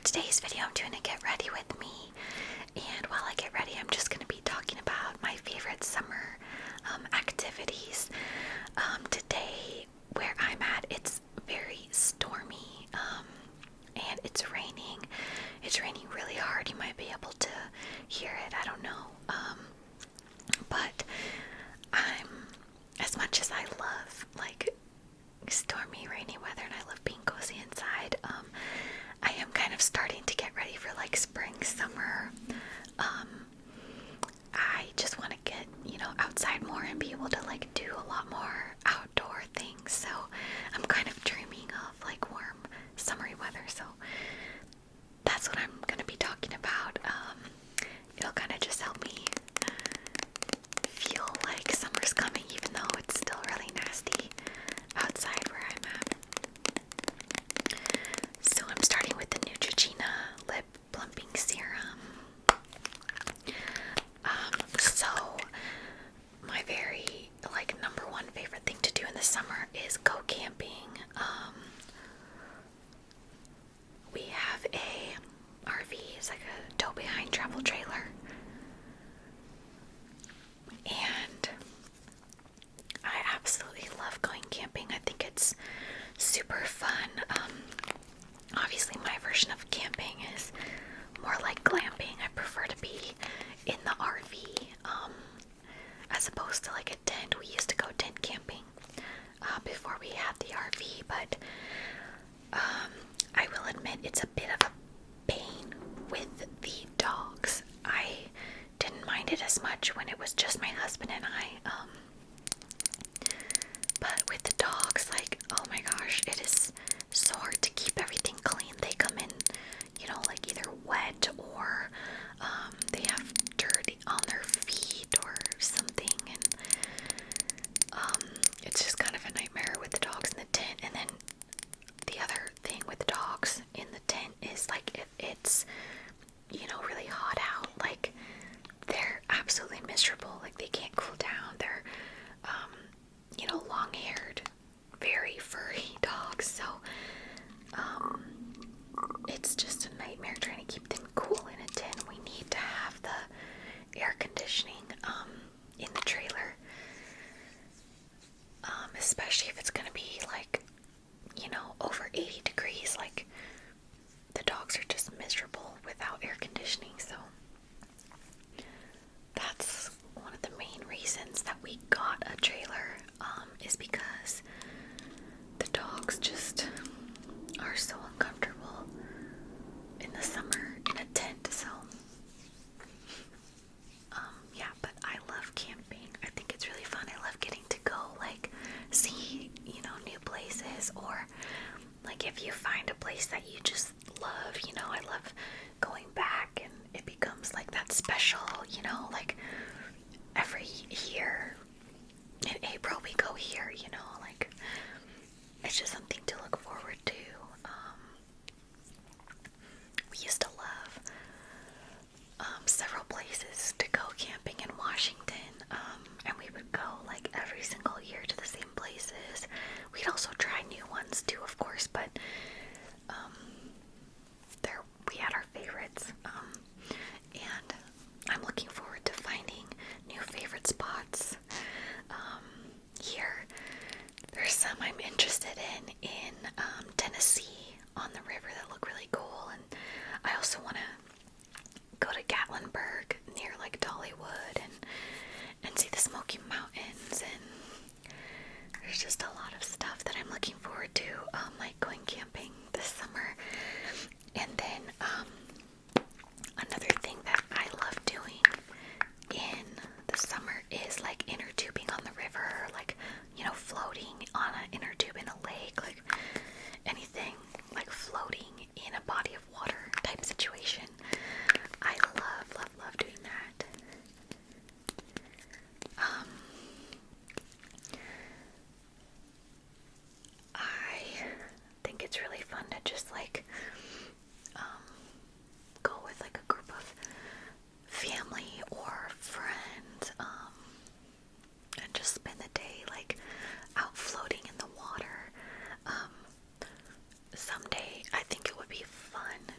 today's video, I'm doing a get ready with me, and while I get ready, I'm just going to be talking about my favorite summer activities. Today, where I'm at, it's very stormy, and it's raining. It's raining really hard. You might be able to hear it. I don't know. But as much as I love like stormy, rainy weather, and I love being cozy inside, I am kind of starting to get ready for like spring, summer. I just want to get, outside more and be able to like do a lot more outdoor things. So I'm kind of dreaming of like warm, summery weather. So that's what I'm going to be talking about. It'll kind of just help me feel like summer's coming, even though it's still really nasty outside where I'm at. So I'm starting with the Neutrogena Lip Plumping Serum. So my very number one favorite thing to do in the summer is go camping. We have a RV. It's like a tow behind travel trailer, and I absolutely love going camping. I think it's super fun. Obviously my version of camping is more like glamping. I prefer to be in the RV, as opposed to like a tent. We used to go tent camping before we had the RV, but I will admit it's a bit of a pain with the dogs. I didn't mind it as much when it was just my husband and I, but with the dogs, oh my gosh, it is so hard to keep everything clean. They come in, either wet or they have dirt on their feet or something, and it's just kind of a nightmare with the dogs in the tent. And then the other thing with the dogs in the tent is if it's really hot out, they're absolutely miserable. They can't cool down. They're long-haired, very furry dogs, so it's just a nightmare trying to keep them cool in a tent. We need to have the air conditioning in the trailer, especially if it's gonna be over 80 degrees. The dogs are just miserable without air conditioning. So that's one of the main reasons that we got a trailer, is because the dogs just are so uncomfortable in the summer in a tent. So yeah, but I love camping. I think it's really fun. I love getting to go see new places, or if you find a place that you just love, I love going back, and it becomes that special, every year in April we go here, it's just something to look forward to. We used to love several places to go camping in Washington, and we would go every single year to the same places. We'd also try new ones too, of course, but we had our favorites, and I'm looking forward to finding new favorite spots. Here, there's some I'm interested in Tennessee on the river that look really cool, and I also want to go to Gatlinburg near Dollywood and see the Smoky Mountains, and there's just a lot of stuff that I'm looking forward to, going camping this summer. And then another thing that I love doing in the summer is inner tubing on the river, floating on an inner tube in a lake, anything floating in a body of water type situation. I love doing that. I think it's really fun to just go with a group of family or friends, and just spend the day out floating in the water. Someday I think it would be fun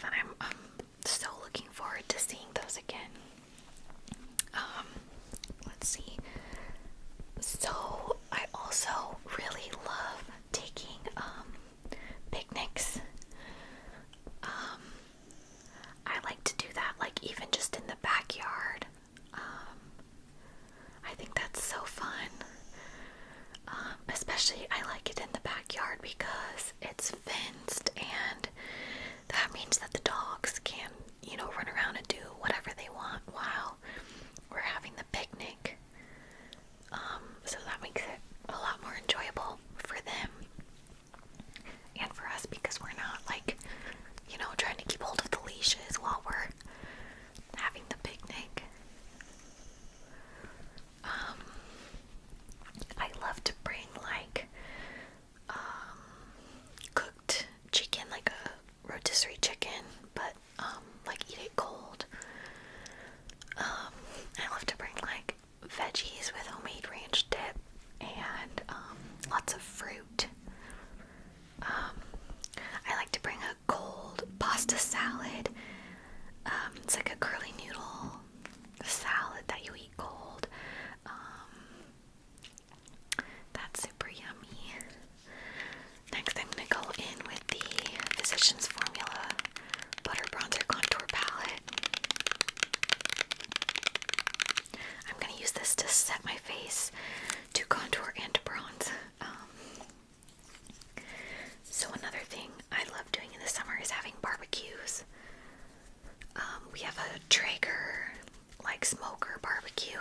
and I'm so looking forward to seeing those again. Let's see. So I also really love taking picnics. I like to do that, like even just in the backyard. I think that's so fun. Especially I like it in the backyard because it's fenced, and that means that the dogs can, run around and do whatever they want while we're having the picnic. So that makes it a lot more enjoyable for them and for us, because we're not like, trying to keep hold of the leashes while we're having the picnic. I love to bring like cooked chicken, like a rotisserie chicken, but like eat it cold. I love to bring like veggies with homemade ranch dip and lots of fruit. I like to bring a cold pasta salad. It's like a curly noodle salad that you eat cold. That's super yummy. Next, I'm going to go in with the Physicians Formula Butter Bronzer Contour Palette. I'm going to use this to set my face, to contour and to bronze. So another thing I love doing in the summer is having barbecues. We have a Traeger, like, smoker barbecue.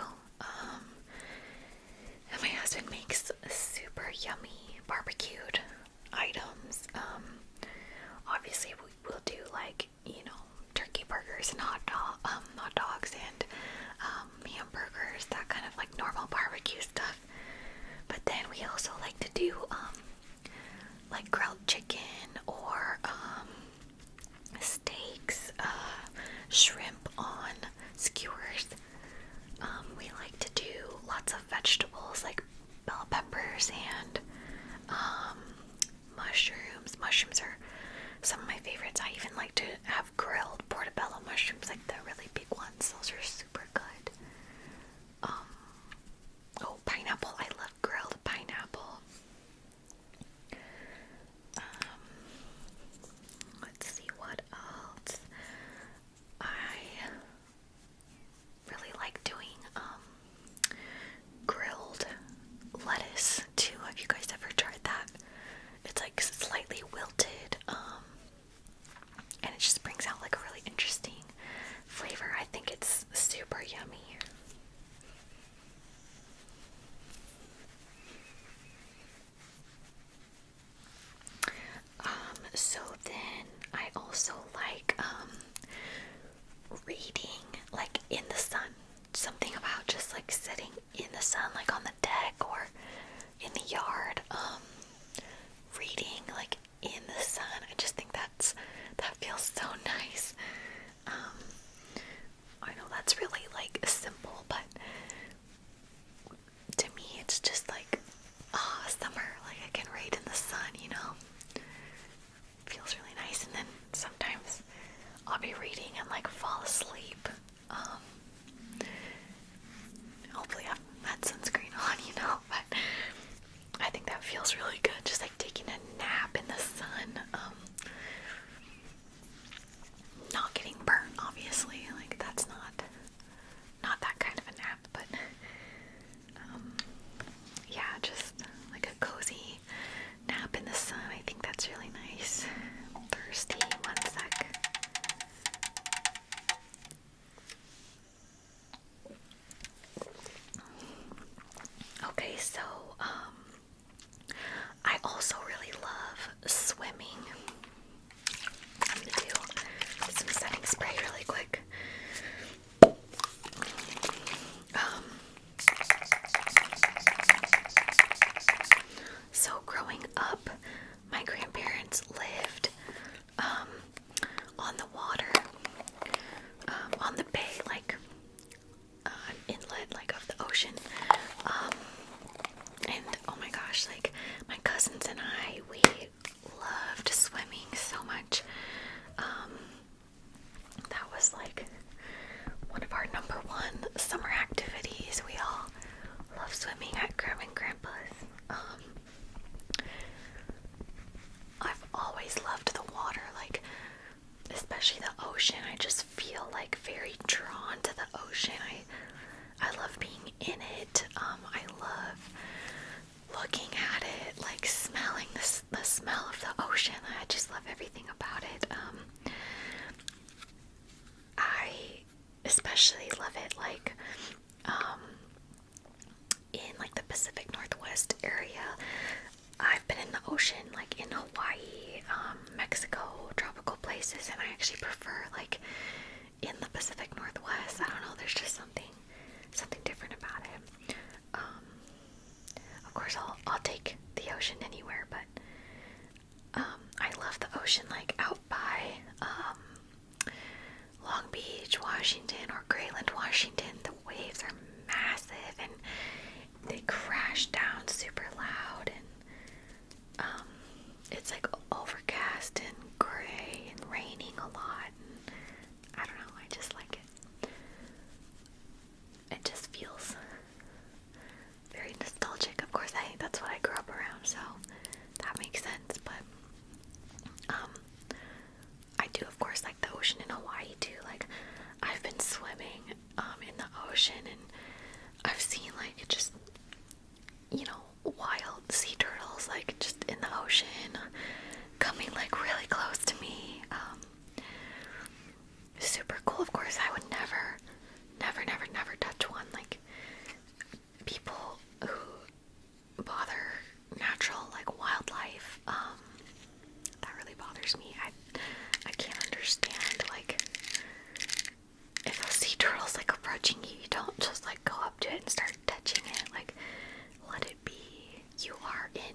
And my husband makes super yummy barbecued items. Obviously we'll do like, turkey burgers and hot dogs and hamburgers, that kind of like normal barbecue stuff. But then we also like to do like grilled chicken or steaks, shrimp on skewers. We like to do lots of vegetables like bell peppers and mushrooms. Mushrooms are some of my favorites. I even like to have grilled portobello mushrooms, like the really big ones. Those are super good. Oh, pineapple. I love grilled pineapple. Let's see what else. I really like doing grilled lettuce too. Have you guys ever tried that? It's like slightly wilted, and it just brings out like a really interesting flavor. I think it's super yummy. So then I also like reading like in the sun. Something about just like sitting in the sun, like on the deck or in the yard, reading like in the sun. I just think that feels so nice. I know that's really like simple, but to me it's just like, summer, like I can read in the sun, feels really nice. And then sometimes I'll be reading and like fall asleep. Hopefully I've had sunscreen on, but I think that feels really good, just like taking a nap in the sun. Not getting burnt, obviously, like that's not that kind of a nap, but yeah, just like a cozy nap in the sun. I think that's really nice. I'm thirsty, 1 sec. Okay, so I also really love swimming. I'm gonna do some setting spray really quick. So growing up, my grandparents lived on the water, on the bay, like an inlet, like of the ocean. And oh my gosh, like my cousins and I, we loved swimming so much. ocean. I just love everything about it. I especially love it like in like the Pacific Northwest area. I've been in the ocean like in Hawaii, Mexico, tropical places, and I actually prefer like in the Pacific Northwest. I don't know, there's just something different about it. Of course I'll take the ocean anywhere, but I love the ocean like out by Long Beach, Washington, or Grayland, Washington. The waves are massive and they crash down super loud, and it's like overcast and gray and raining a lot. And I don't know, I just like it. It just feels very nostalgic. Of course, that's what I grew up around, so that makes sense. But I do, of course, like the ocean in Hawaii too. Like I've been swimming in the ocean, and I've seen like just, you know, wild sea turtles like just in the ocean coming like really close to me. Super cool. Of course, I would never touch one. Like people who bother natural like wildlife, that really bothers me. I can't understand like if a sea turtle's like approaching you, you don't just like go up to it and start touching it. Like let it be. You are in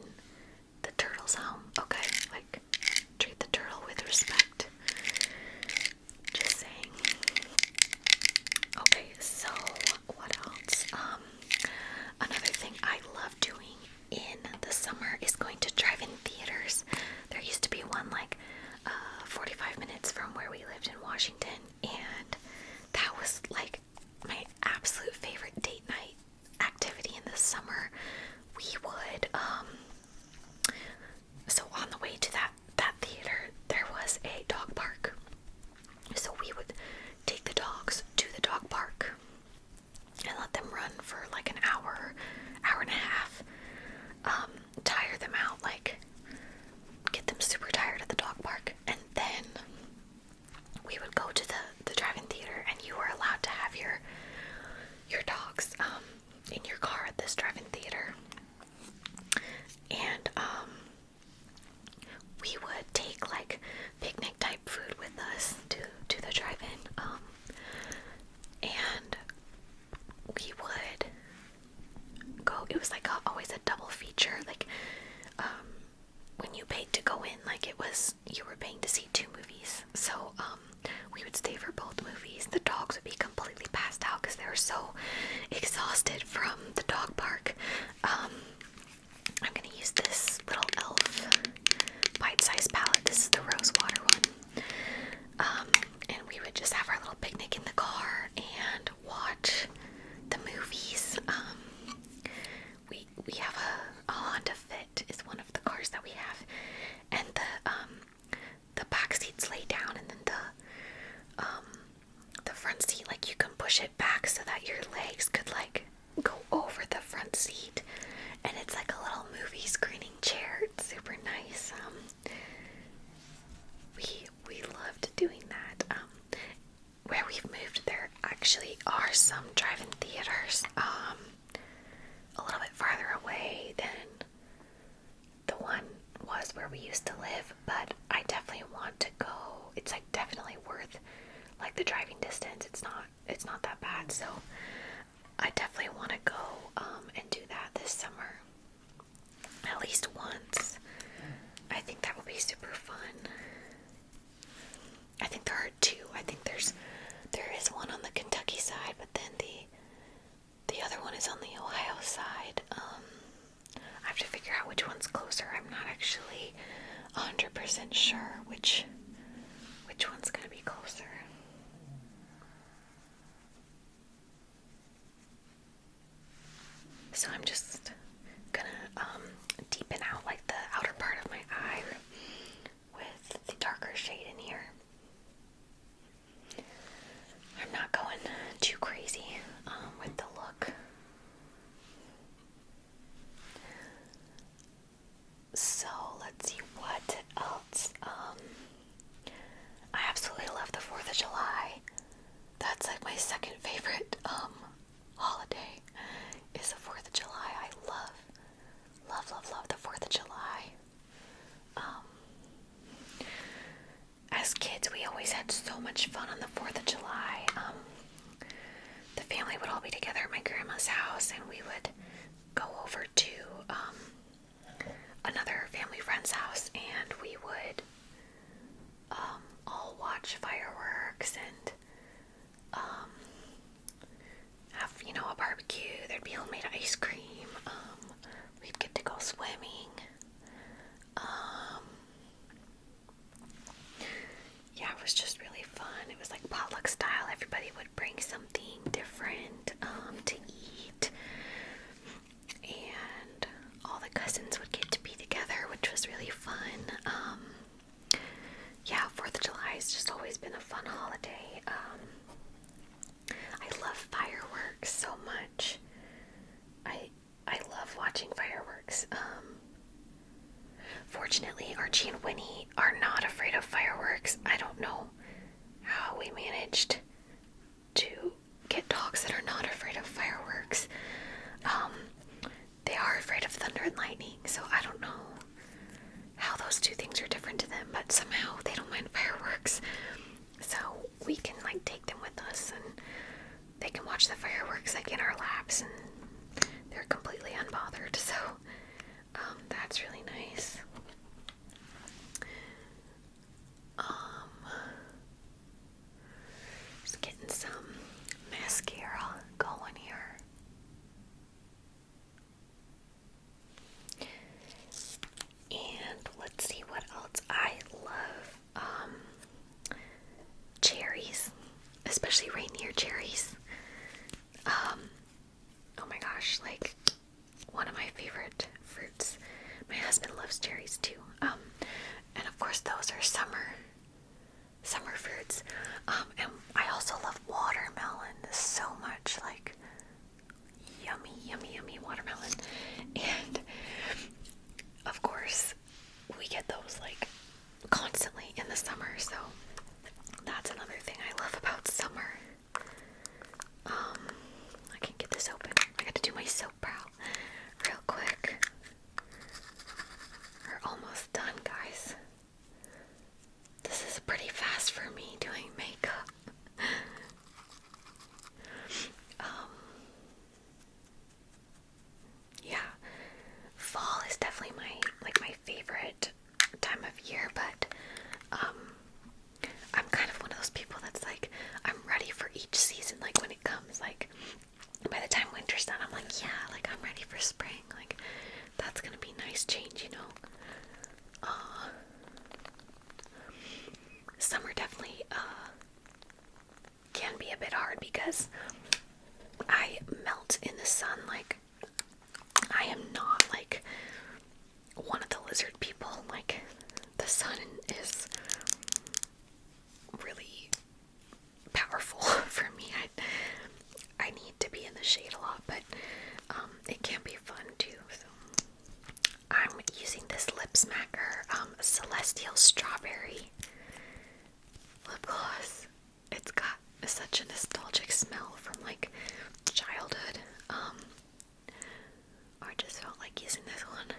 the turtle's home, okay? Like treat the turtle with respect. Just saying. Okay, so what else? Another thing I love doing in the summer is going to drive-in theaters. There used to be one like 45 minutes from where we lived in Washington, and that was like my absolute favorite date night activity in the summer. We would so on the way to that theater there was a dog park, so we would take the dogs to the dog park and let them run for like an hour and a half, tire them out, like get them super tired at the dog park, and then we would go to the drive-in theater, and you were allowed to have your dogs in your car at this drive-in theater. And we would take like picnic type food with us to the drive-in, and we would go. It was like always a double feature. Like when you paid to go in, like it was, you were paying to see 2 movies. So we would stay for both movies. The dogs would be completely passed out because they were so exhausted from the dog park. I'm gonna use this little e.l.f. bite-sized palette. This is the rose water one. And we would just have our little picnic in the car and watch the movies. We have a Honda Fit is one of the cars that we have, and the back seats lay down, and then the front seat, like you can push it back so that your legs could like go over the front seat, and it's like a little movie screening chair. It's super nice. We loved doing that. Where we've moved, there actually are some drive-in theaters a little bit farther away than the one was where we used to live, but I definitely want to go. It's like definitely worth like the driving distance. It's not that bad, so I definitely want to go and do that this summer at least once. I think that would be super fun. I think there are 2. I think there is one on the Kentucky side, but then the other one is on the Ohio side. I have to figure out which one's closer. I'm not actually 100% sure which one's gonna be closer. So I'm just gonna deepen out like the outer part of my eye with the darker shade in here. I'm not going too crazy with the look. So let's see, what else? so much fun on the 4th of July. The family would all be together at my grandma's house, and we would go over to another family friend's house, and we would all watch fireworks and have, a barbecue. There'd be homemade ice cream. We'd get to go swimming. Yeah, it was just really fun. It was like potluck style. Everybody would bring something different to eat, and all the cousins would get to be together, which was really fun. Yeah, 4th of July has just always been a fun holiday. I love fireworks so much. I love watching fireworks. Fortunately, Archie and Winnie are not afraid of fireworks. I don't know how we managed to get dogs that are not afraid of fireworks. They are afraid of thunder and lightning, so I don't know how those two things are different to them, but somehow they don't mind fireworks. So we can take them with us, and they can watch the fireworks in our laps, and they're completely unbothered. So that's really nice. Just getting some mascara going here. And let's see what else. I love cherries, especially reindeer cherries. Oh my gosh, one of my favorite fruits. My husband loves cherries too. And of course those are summer fruits. And I also love watermelon so much, yummy, yummy, yummy watermelon. And of course we get those constantly in the summer, so that's another thing I love about summer. I can get this open. I got to do my soap brow real quick. We're almost done, guys. This is pretty fast for me doing makeup. Yeah, fall is definitely my favorite time of year, but I'm kind of one of those people that's I'm ready for each season. When it comes, by the time winter's done, I'm yeah, I'm ready for spring. That's gonna be nice change, Summer definitely can be a bit hard because I melt in the sun. I am not one of the lizard people. The sun is really powerful for me. I need to be in the shade a lot, but it can be fun too. So I'm using this lip smacker, Celestial Strawberry lip gloss. It's got such a nostalgic smell from childhood. I just felt like using this one.